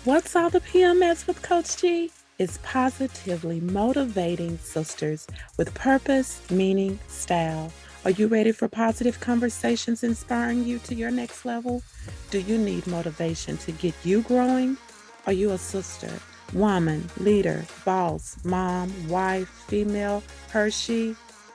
What's all the P.M.S with Coach G? It's positively motivating sisters with purpose, meaning, style. Are you ready for positive conversations inspiring you to your next level? Do you need motivation to get you growing? Are you a sister, woman, leader, boss, mom, wife, female, her, she?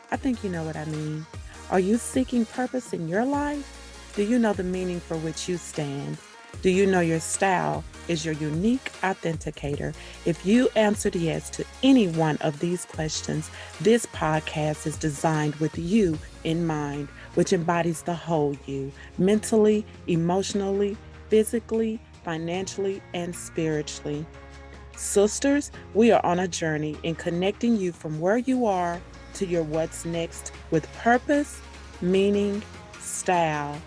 I think you know what I mean. Are you seeking purpose in your life? Do you know the meaning for which you stand? Do you know your style is your unique authenticator? If you answered yes to any one of these questions, this podcast is designed with you in mind, which embodies the whole you, mentally, emotionally, physically, financially, and spiritually. Sisters, we are on a journey in connecting you from where you are to your what's next with purpose, meaning, style,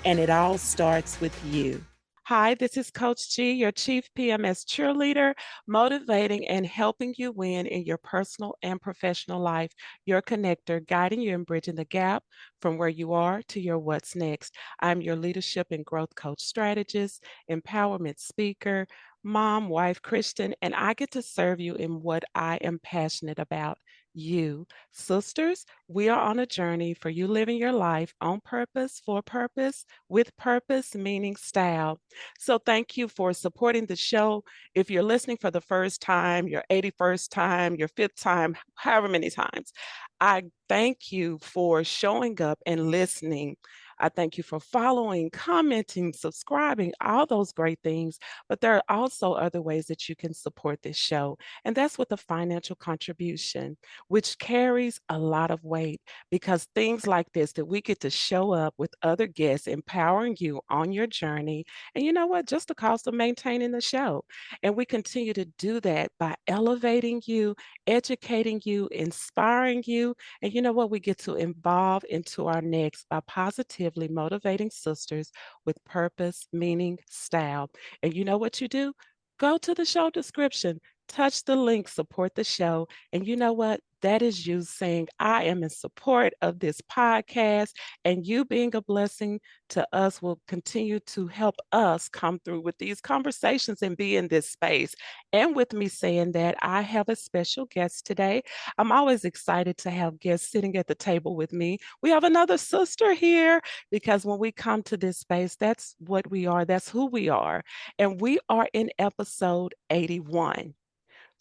and it all starts with you. Hi, this is Coach G, your Chief PMS cheerleader, motivating and helping you win in your personal and professional life. Your connector, guiding you and bridging the gap from where you are to your what's next. I'm your leadership and growth coach strategist, empowerment speaker, mom, wife, Christian, and I get to serve you in what I am passionate about. You, sisters, we are on a journey for you living your life on purpose, for purpose, with purpose, meaning style. So thank you for supporting the show. If you're listening for the first time, your 81st time, your fifth time, however many times, I thank you for showing up and listening. I thank you for following, commenting, subscribing, all those great things. But there are also other ways that you can support this show. And that's with a financial contribution, which carries a lot of weight because things like this, that we get to show up with other guests, empowering you on your journey. And you know what? Just the cost of maintaining the show. And we continue to do that by elevating you, educating you, inspiring you. And you know what? We get to evolve into our next by positively motivating sisters with purpose, meaning, style. And you know what you do? Go to the show description, touch the link, support the show. And you know what? That is you saying, I am in support of this podcast, and you being a blessing to us will continue to help us come through with these conversations and be in this space. And with me saying that, I have a special guest today. I'm always excited to have guests sitting at the table with me. We have another sister here because when we come to this space, that's what we are, that's who we are. And we are in episode 81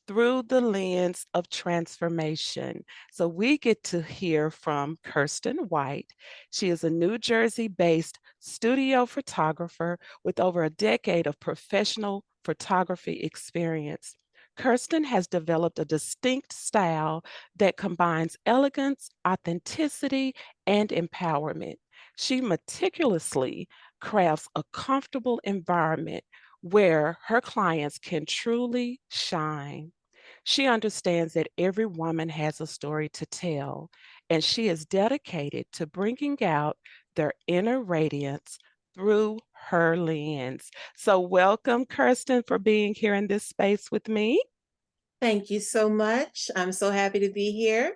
through the lens of transformation. So we get to hear from Kirsten White. She is a New Jersey based studio photographer with over a decade of professional photography experience. Kirsten has developed a distinct style that combines elegance, authenticity, and empowerment. She meticulously crafts a comfortable environment where her clients can truly shine. She understands that every woman has a story to tell, and she is dedicated to bringing out their inner radiance through her lens. So, welcome, Kirsten, for being here in this space with me. Thank you so much. I'm so happy to be here.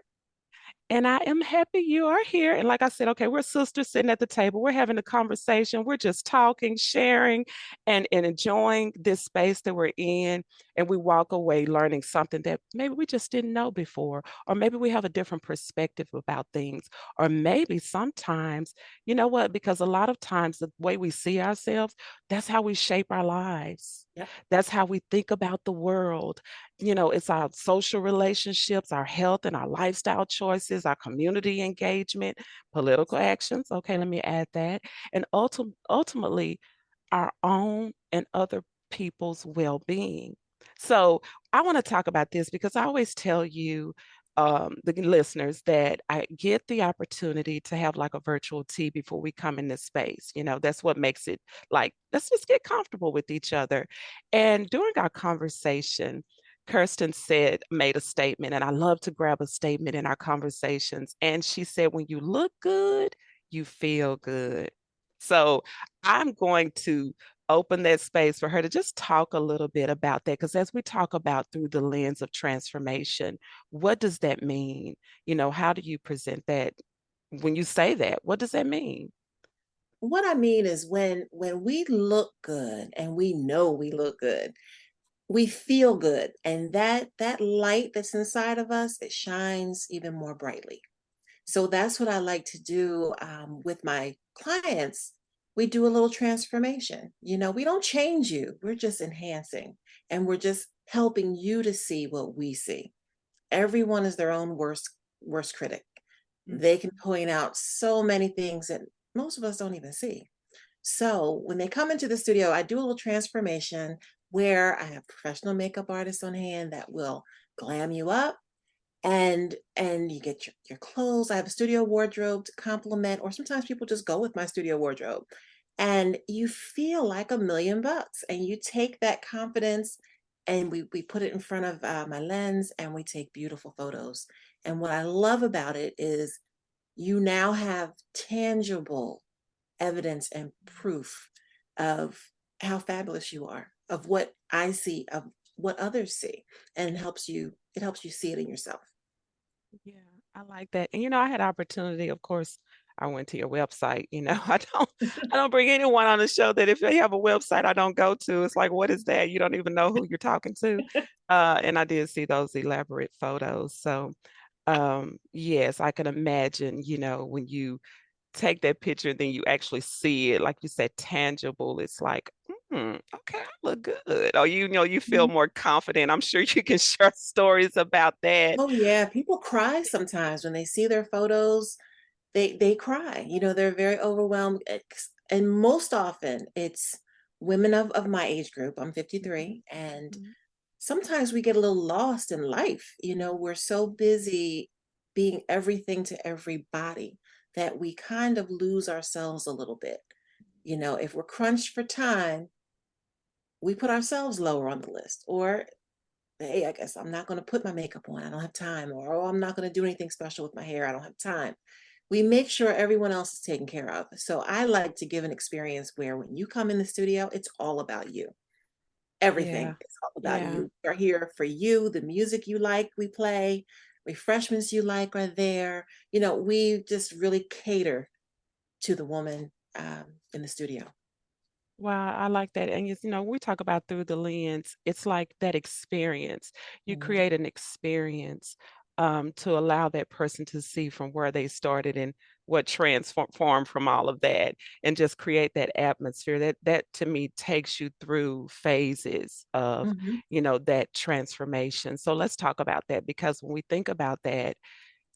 And I am happy you are here. And like I said, okay, we're sisters sitting at the table. We're having a conversation. We're just talking, sharing, and enjoying this space that we're in. And we walk away learning something that maybe we just didn't know before, or maybe we have a different perspective about things, or maybe sometimes, you know what? Because a lot of times the way we see ourselves, that's how we shape our lives. Yep. That's how we think about the world. It's our social relationships, our health and our lifestyle choices, our community engagement, political actions. Okay, let me add that. And ultimately, our own and other people's well being. So, I want to talk about this because I always tell you, the listeners, that I get the opportunity to have like a virtual tea before we come in this space. That's what makes it like, let's just get comfortable with each other. And during our conversation, Kirsten made a statement, and I love to grab a statement in our conversations. And she said, when you look good, you feel good. So I'm going to open that space for her to just talk a little bit about that. Because as we talk about through the lens of transformation, what does that mean? How do you present that when you say that? What does that mean? what I mean is when we look good and we know we look good, we feel good, and that light that's inside of us, it shines even more brightly. So that's what I like to do with my clients. We do a little transformation. We don't change you. We're just enhancing, and we're just helping you to see what we see. Everyone is their own worst critic. Mm. They can point out so many things that most of us don't even see. So when they come into the studio, I do a little transformation where I have professional makeup artists on hand that will glam you up, and you get your clothes. I have a studio wardrobe to complement, or sometimes people just go with my studio wardrobe. And you feel like $1,000,000, and you take that confidence, and we put it in front of my lens, and we take beautiful photos. And what I love about it is you now have tangible evidence and proof of how fabulous you are, of what I see, of what others see, and it helps you see it in yourself. Yeah, I like that. And I had opportunity, of course, I went to your website. I don't bring anyone on the show that if they have a website I don't go to. It's like, what is that? You don't even know who you're talking to. And I did see those elaborate photos. So yes, I can imagine, when you take that picture and then you actually see it, like you said, tangible. It's like, okay, I look good. Or you feel Mhm. more confident. I'm sure you can share stories about that. Oh yeah, people cry sometimes when they see their photos. They cry. They're very overwhelmed. And most often it's women of my age group. I'm Mhm, 53, and mhm. sometimes we get a little lost in life. We're so busy being everything to everybody that we kind of lose ourselves a little bit. If we're crunched for time, we put ourselves lower on the list. Or, hey, I guess I'm not going to put my makeup on. I don't have time. Or, oh, I'm not going to do anything special with my hair. I don't have time. We make sure everyone else is taken care of. So I like to give an experience where when you come in the studio, it's all about you. Everything Yeah, is all about yeah. you. We're here for you. The music you like, we play. Refreshments you like are there. We just really cater to the woman in the studio. Wow, I like that. And we talk about through the lens, it's like that experience. You Mhm. create an experience to allow that person to see from where they started and what transformed from all of that, and just create that atmosphere that to me takes you through phases of, Mhm. that transformation. So let's talk about that because when we think about that,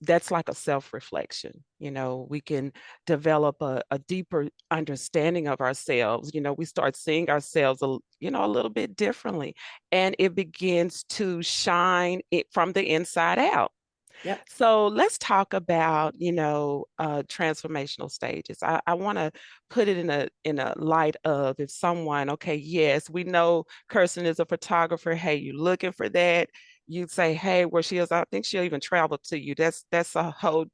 that's like a self-reflection. We can develop a deeper understanding of ourselves. We start seeing ourselves a little bit differently, and it begins to shine it from the inside out. Yep. So let's talk about, transformational stages. I want to put it in a light of, if someone, okay, yes, we know Kirsten is a photographer. Hey, you looking for that? You'd say, hey, where she is, I think she'll even travel to you. That's a whole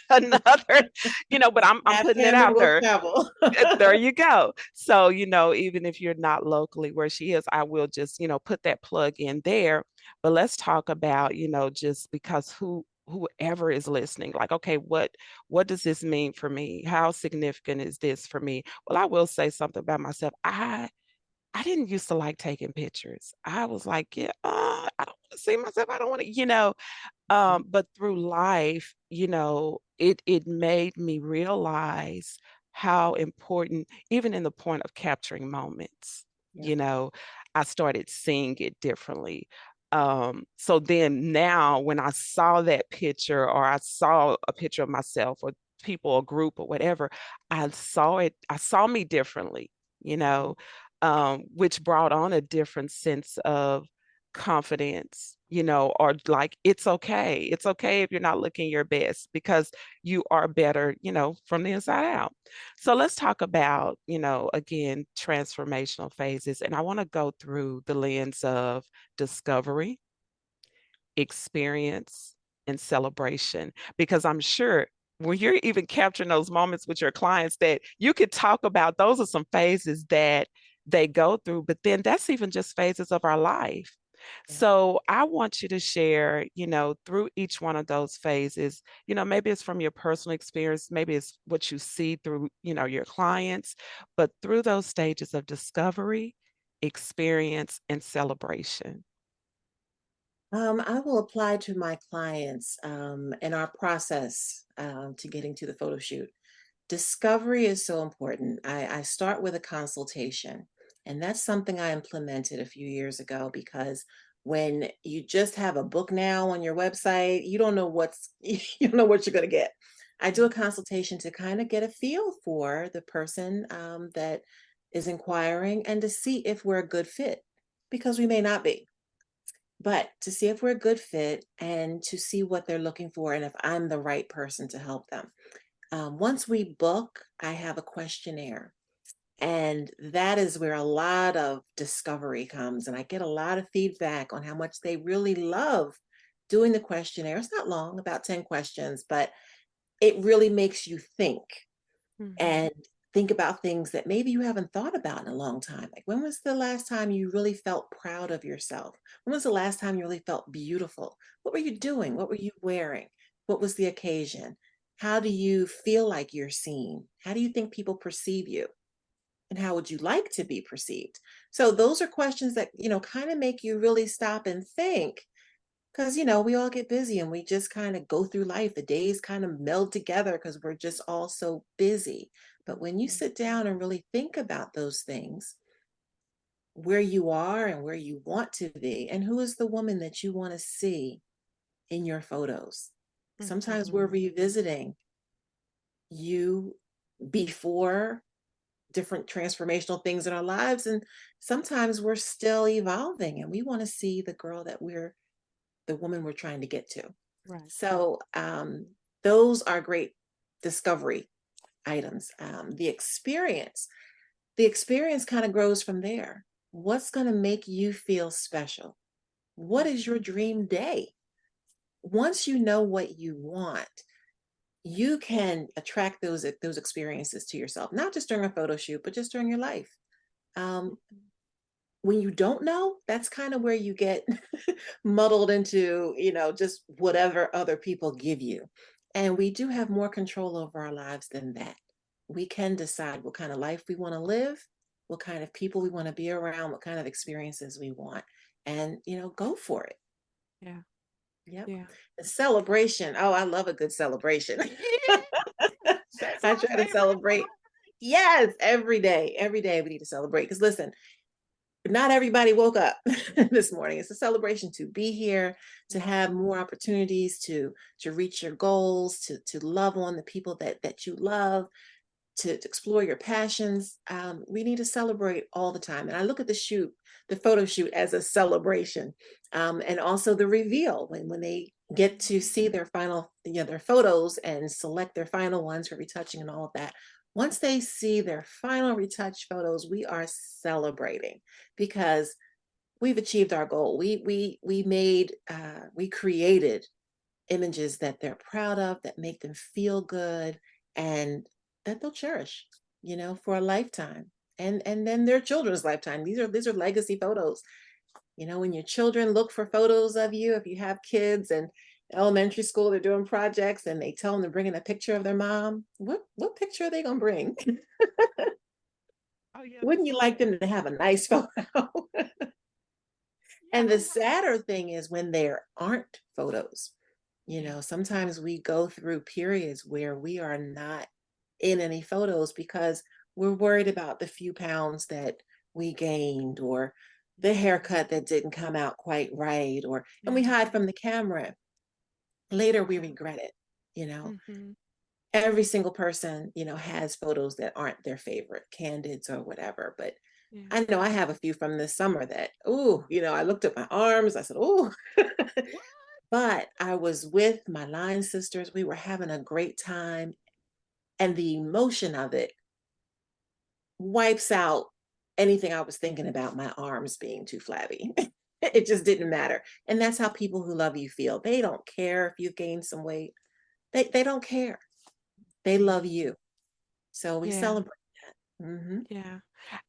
another, but I'm Have putting it family out will there. travel. There you go. So, even if you're not locally where she is, I will just, put that plug in there. But let's talk about, just because whoever is listening, like, okay, what does this mean for me? How significant is this for me? Well, I will say something about myself. I didn't used to like taking pictures. I was like, yeah, I don't want to see myself. I don't want to, but through life, it made me realize how important, even in the point of capturing moments, Yeah. you know, I started seeing it differently. So then now when I saw that picture, or I saw a picture of myself or people, a group or whatever, I saw me differently, you Mhm. know, which brought on a different sense of confidence, or like, it's okay. It's okay if you're not looking your best, because you are better, from the inside out. So let's talk about, again, transformational phases. And I want to go through the lens of discovery, experience, and celebration, because I'm sure when you're even capturing those moments with your clients that you could talk about, those are some phases that they go through, but then that's even just phases of our life. Yeah. So I want you to share, through each one of those phases, maybe it's from your personal experience, maybe it's what you see through, your clients, but through those stages of discovery, experience, and celebration. I will apply to my clients in our process to getting to the photo shoot. Discovery is so important. I start with a consultation, and that's something I implemented a few years ago because when you just have a book now on your website, you don't know you don't know what you're going to get. I do a consultation to kind of get a feel for the person that is inquiring and to see if we're a good fit because we may not be, but to see if we're a good fit and to see what they're looking for and if I'm the right person to help them. Once we book, I have a questionnaire, and that is where a lot of discovery comes. And I get a lot of feedback on how much they really love doing the questionnaire. It's not long, about 10 questions, but it really makes you think Mhm. and think about things that maybe you haven't thought about in a long time. Like, when was the last time you really felt proud of yourself? When was the last time you really felt beautiful? What were you doing? What were you wearing? What was the occasion? How do you feel like you're seen? How do you think people perceive you? And how would you like to be perceived? So those are questions that, kind of make you really stop and think because, we all get busy and we just kind of go through life. The days kind of meld together because we're just all so busy. But when you Yeah. sit down and really think about those things, where you are and where you want to be, and who is the woman that you want to see in your photos. Sometimes Mhm. we're revisiting you before different transformational things in our lives. And sometimes we're still evolving and we want to see the woman we're trying to get to. Right. So those are great discovery items. The experience kind of grows from there. What's going to make you feel special? What is your Mhm. dream day? Once you know what you want, you can attract those experiences to yourself, not just during a photo shoot, but just during your life. Um, Mhm. when you don't know, that's kind of where you get muddled into, just whatever other people give you. And we do have more control over our lives than that. We can decide what kind of life we want to live, what kind of people we want to be around, what kind of experiences we want, and, go for it. Yeah. Yep. Yeah. The celebration. Oh, I love a good celebration. That's I my try to favorite celebrate. Yes, every day. Every day we need to celebrate. Because listen, not everybody woke up this morning. It's a celebration to be here, to part. have more opportunities to reach your goals, to love on the people that you love, to explore your passions. We need to celebrate all the time. And I look at the photo shoot as a celebration. And also the reveal when they get to Mhm. see their photos and select their final ones for retouching and all of that. Once they see their final retouch photos, we are celebrating because we've achieved our goal. We created images that they're proud of, that make them feel good, and that they'll cherish, for a lifetime. And then their children's lifetime. These are legacy photos. When your children look for photos of you, if you have kids and elementary school, they're doing projects and they tell them to bring in a picture of their mom, what picture are they gonna bring? Oh yeah, Wouldn't that's you so like them true. to have a nice photo? Yeah, And I the love sadder thing is when there aren't photos. yeah. Sometimes we go through periods where we are not in any photos because we're worried about the few pounds that we gained or the Mhm. haircut that didn't come out quite right and we Yeah. hide from the camera. Later we Yeah. regret it. You know, Mhm. every single person, has photos that aren't their favorite, candids or whatever, but Yeah. I know I have a few from this summer that, oh, I looked at my arms, I said, oh, What? but I was with my line sisters. We were having a great time. And the emotion of it wipes out anything I was thinking about my arms being too flabby. It just didn't matter. And that's how people who love you feel. They don't care if you've gained some weight. They don't care. They Mhm. love you. So we Yeah. celebrate. Hmm. Yeah,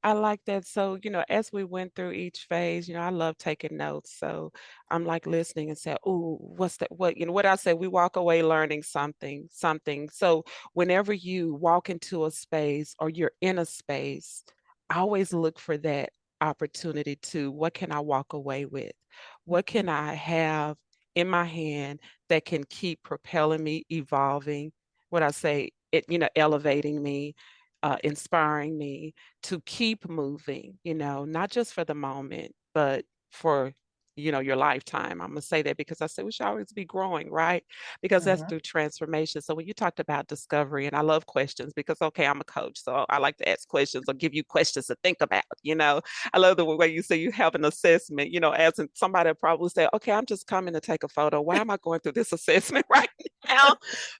I like that. So, as we went through each phase, I love taking notes. So I'm like listening and say, "Oh, what's that? What I say, we walk away learning something, something." So whenever you walk into a space or you're in a space, I always look for that opportunity to, what can I walk away with? What can I have in my hand that can keep propelling me, evolving? What I say, elevating me, inspiring me to keep moving, not just for the moment, but for, your lifetime. I'm going to say that because I say we should always be growing, right? Because that's Uh-huh. through transformation. So when you talked about discovery, and I love questions because, okay, I'm a coach. So I like to ask questions or give you questions to think about. I love the way you say you have an assessment, as in somebody probably say, okay, I'm just coming to take a photo. Why am I going through this assessment right now?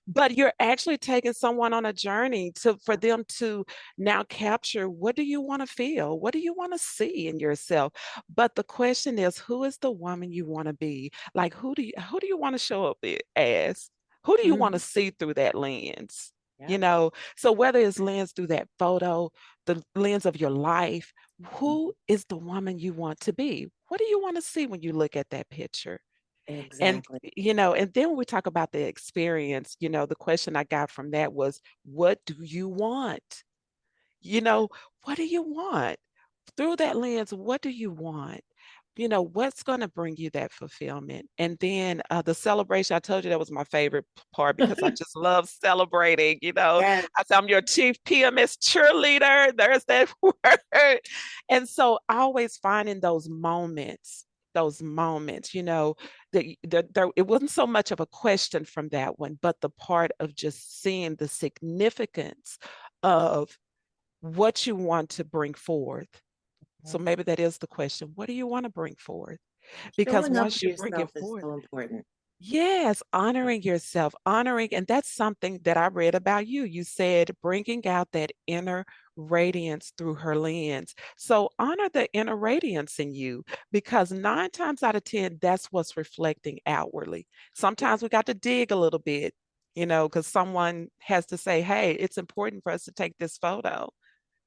But you're actually taking someone on a journey for them to now capture, what do you want to feel? What do you want to see in yourself? But the question is, who is the woman you want to be? Like, who do you want to show up as? Who do you want to Hmm. see through that lens? Yeah. So whether it's lens through that photo, the lens of your life, who is the woman you want to be? What do you want to see when you look at that picture? And, Exactly. and then when we talk about the experience, the question I got from that was, what do you want? You know, what do you want? Through that lens, what do you want? What's going to bring you that fulfillment? And then the celebration, I told you that was my favorite part because I just love celebrating. Yes. I said, I'm your chief P.M.S cheerleader. There's that word. And so always finding those moments, it wasn't so much of a question from that one, but the part of just seeing the significance of what you want to bring forth. So maybe that is the question. What do you want to bring forth? Because Showing up once for you bring it yourself is forth, so important. yes, honoring yourself, and that's something that I read about you. You said bringing out that inner radiance through her lens. So honor the inner radiance in you because 9 times out of 10, that's what's reflecting outwardly. Sometimes we got to dig a little bit, because someone has to say, hey, it's important for us to take this photo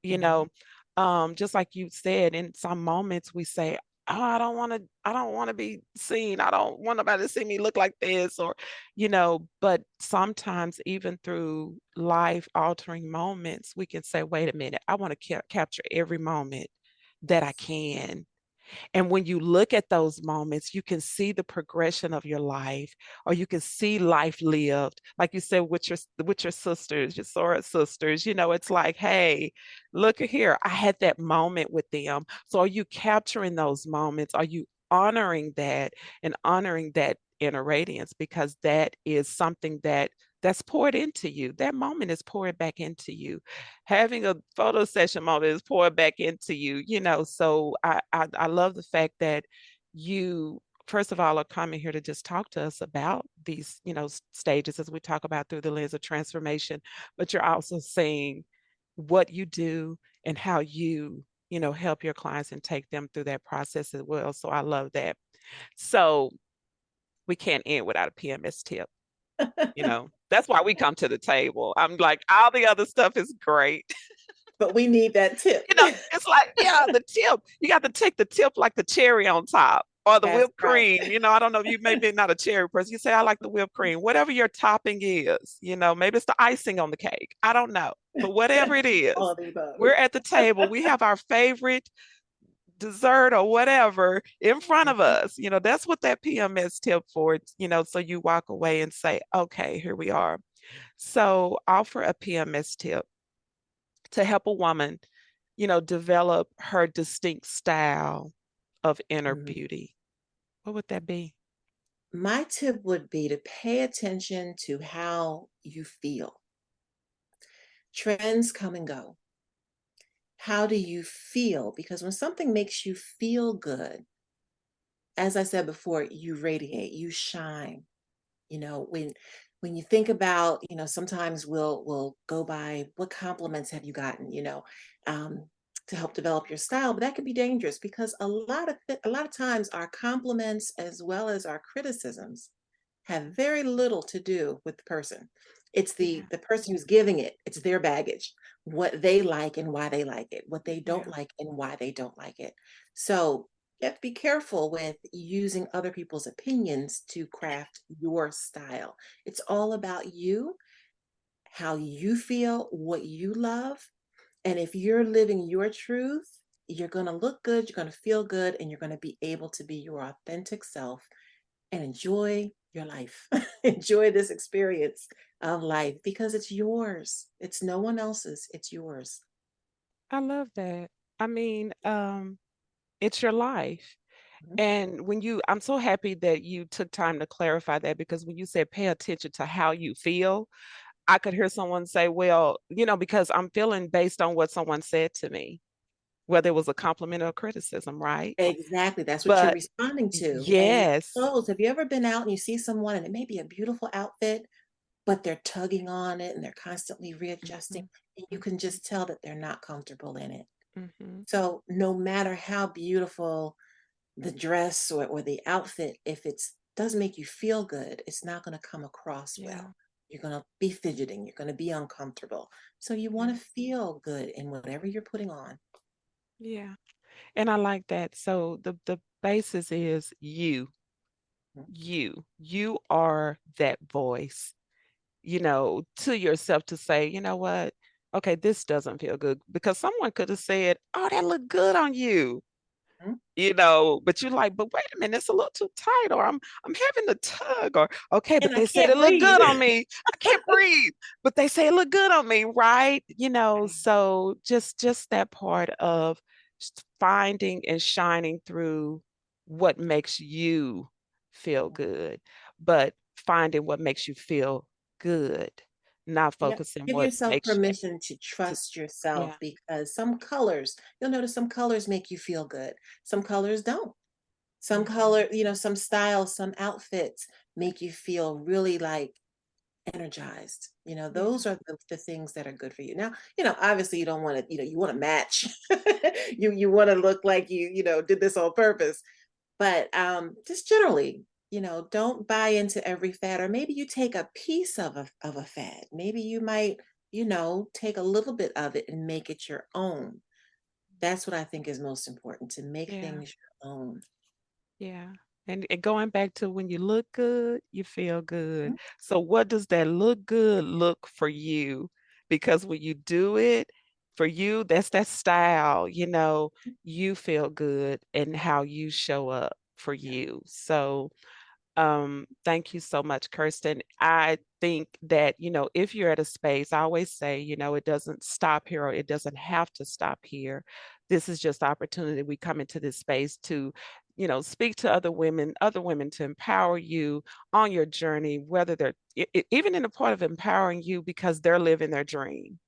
you Mhm. know just like you said, in some moments we say, oh, I don't want to be seen, I don't want nobody to see me look like this, or but sometimes even through life altering moments we can say, wait a minute, I want to capture every moment that I Yes. can. And when you look at those moments, you can see the progression of your life, or you can see life lived. Like you said, with your sisters, your soror sisters, it's like, hey, look at here. I had that moment with them. So are you capturing those moments? Are you honoring that and honoring that inner radiance? Because that is something that's poured into you. That moment is poured back into you. Having a photo session moment is poured back into you. So I love the fact that you, first of all, are coming here to just talk to us about these, stages as we talk about through the lens of transformation, but you're also saying what you do and how you help your clients and take them through that process as well. So I love that. So we can't end without a PMS tip. That's why we come to the table. I'm like, all the other stuff is great. But we need that tip. It's like, yeah, the tip. You got to take the tip like the cherry on top or the That's whipped right. cream. I don't know. You maybe not a cherry person. You say, I like the whipped cream. Whatever your topping is, maybe it's the icing on the cake. I don't know. But whatever it All is, of the above. we're at the table. We have our favorite dessert or whatever in front of Mhm. us. That's what that PMS tip for, so you walk away and say, okay, here we are. So offer a PMS tip to help a woman, develop her distinct style of inner Mhm. beauty. What would that be? My tip would be to pay attention to how you feel. Trends come and go. How do you feel? Because when something makes you feel good, as I said before, you radiate, you shine. When you think about, sometimes we'll go by what compliments have you gotten, um, to help develop your style, but that could be dangerous because a lot of times our compliments as well as our criticisms have very little to do with the person. It's Yeah. the person who's giving it, it's their baggage, what they like and why they like it, what they don't Yeah. like and why they don't like it. So you have to be careful with using other people's opinions to craft your style. It's all about you, how you feel, what you love. And if you're living your truth, you're going to look good, you're going to feel good, and you're going to be able to be your authentic self and enjoy your life. Enjoy this experience of life because it's yours. It's no one else's, it's yours. I love that. I mean, it's your life. Mhm. And I'm so happy that you took time to clarify that because when you said pay attention to how you feel, I could hear someone say, well, because I'm feeling based on what someone said to me, whether it was a compliment or criticism, right? Exactly. That's what you're But responding to. And yes. clothes, have you ever been out and you see someone and it may be a beautiful outfit, but they're tugging on it and they're constantly readjusting, Mhm, and you can mhm, just tell that they're not comfortable in it. mhm. So no matter how beautiful the dress or the outfit, if it doesn't make you feel good, it's not going to come across Yeah, well. You're going to be fidgeting, you're going to be uncomfortable. So you yeah, want to feel good in whatever you're putting on. yeah. And I like that. So the basis is Mhm. you are that voice, to yourself to say, you know what? Okay, this doesn't feel good because someone could have said, "Oh, that looked good on you." But you're like, but wait a minute, it's a little too tight, or I'm having a tug, or okay, but And I they said can't it looked breathe. good on me. I can't breathe, but they say it looked good on me, right? So just that part of finding and shining through what makes you feel good, but finding what makes you feel good, not Yep. focusing Give what yourself makes permission to to trust yourself yeah. because some colors, you'll notice some colors make you feel good. Some colors don't. Some Mhm. color, some styles, some outfits make you feel really like energized. Yeah. Those are the things that are good for you. Now, obviously you don't want to, you want to match. You want to look like you did this on purpose. But just generally, don't buy into every fad, or maybe you take a piece of a fad. Maybe you might, take a little bit of it and make it your own. That's what I think is most important, to make Yeah. things your own. Yeah. And going back to when you look good, you feel good. Mhm. So what does that look good look for you? Because when you do it for you, that's that style, you feel good and how you show up for Yeah. you. So thank you so much, Kirsten. I think that, if you're at a space, I always say, it doesn't stop here or it doesn't have to stop here. This is just opportunity. We come into this space to, speak to other women to empower you on your journey, whether they're even in a part of empowering you because they're living their dream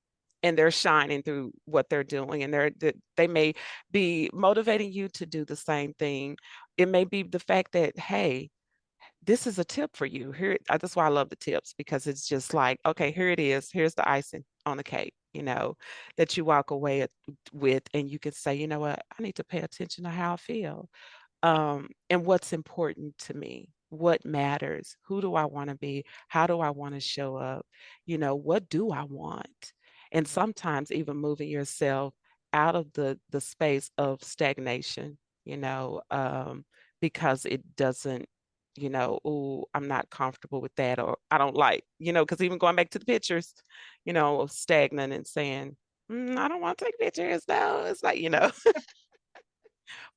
and they're shining through what they're doing and they may be motivating you to do the same thing. It may be the fact that, hey, this is a tip for you. Here, that's why I love the tips because it's just like, okay, here it is. Here's the icing on the cake, that you walk away with, and you can say, you know what, I need to pay attention to how I feel, and what's important to me, what matters, who do I want to be, how do I want to show up, what do I want, and sometimes even moving yourself out of the space of stagnation, because it doesn't, oh, I'm not comfortable with that, or I don't like, because even going back to the pictures, of stagnant and saying, I don't want to take pictures. No, it's like,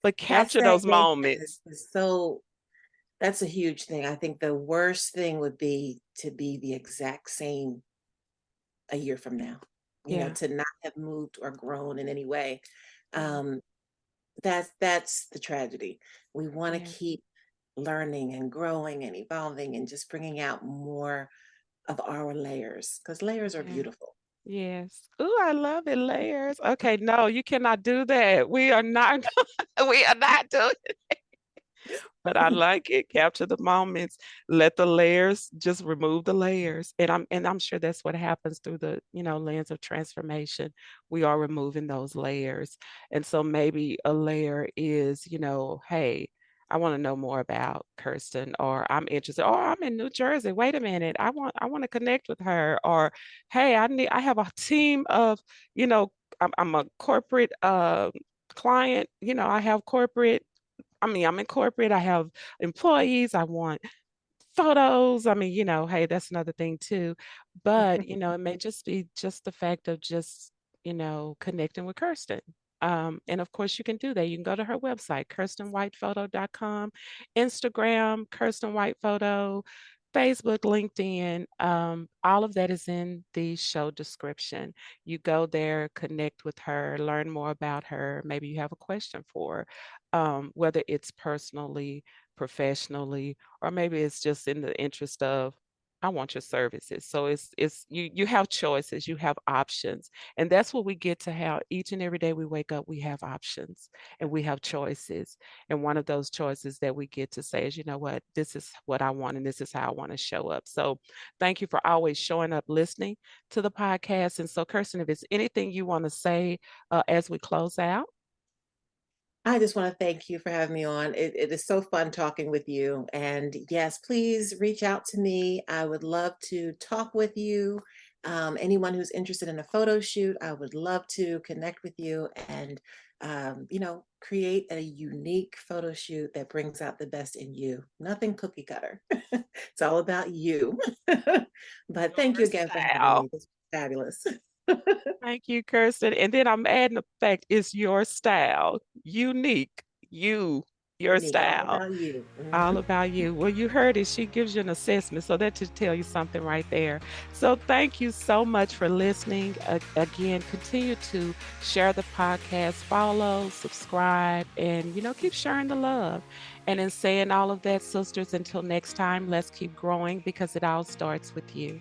but That capture those stagnation moments. is so, that's a huge thing. I think the worst thing would be to be the exact same a year from now, Yeah, to not have moved or grown in any way. yeah, Um, that's the tragedy. We want to yeah, keep learning and growing and evolving and just bringing out more of our layers, because layers are yeah. beautiful. Yes. Ooh, I love it. Layers. Okay, no, you cannot do that. We are not, we are not doing it. But I like it. Capture the moments. Let the layers, just remove the layers. And I'm sure that's what happens through the, lens of transformation. We are removing those layers. And so maybe a layer is, hey, I want to know more about Kirsten, or I'm interested, or I'm in New Jersey. Wait a minute, I want to connect with her, or hey, I have a team of, you know, I'm a corporate client, I have corporate. I mean, I'm in corporate. I have employees. I want photos. I mean, hey, that's another thing too. But, it may just be just the fact of just, connecting with Kirsten. And of course, you can do that. You can go to her website, kirstenwhitephoto.com, Instagram, Kirsten White Photo, Facebook, LinkedIn. All of that is in the show description. You go there, connect with her, learn more about her. Maybe you have a question for her, whether it's personally, professionally, or maybe it's just in the interest of I want your services. So it's you have choices, you have options. And that's what we get to have each and every day we wake up, we have options and we have choices. And one of those choices that we get to say is, you know what, this is what I want and this is how I want to show up. So thank you for always showing up, listening to the podcast. And so Kirsten, if it's anything you want to say as we close out. I just want to thank you for having me on. It is so fun talking with you. And yes, please reach out to me. I would love to talk with you. Anyone who's interested in a photo shoot, I would love to connect with you and, create a unique photo shoot that brings out the best in you. Nothing cookie cutter. It's all about you. But thank Your you again for having style. me. This was fabulous. Thank you, Kirsten. And then I'm adding the fact it's your style, unique, your Unique, all style, about you. all Mhm. about you. Well, you heard it. She gives you an assessment. So that should tell you something right there. So thank you so much for listening. Again, continue to share the podcast, follow, subscribe, and, keep sharing the love. And in saying all of that, sisters, until next time, let's keep growing because it all starts with you.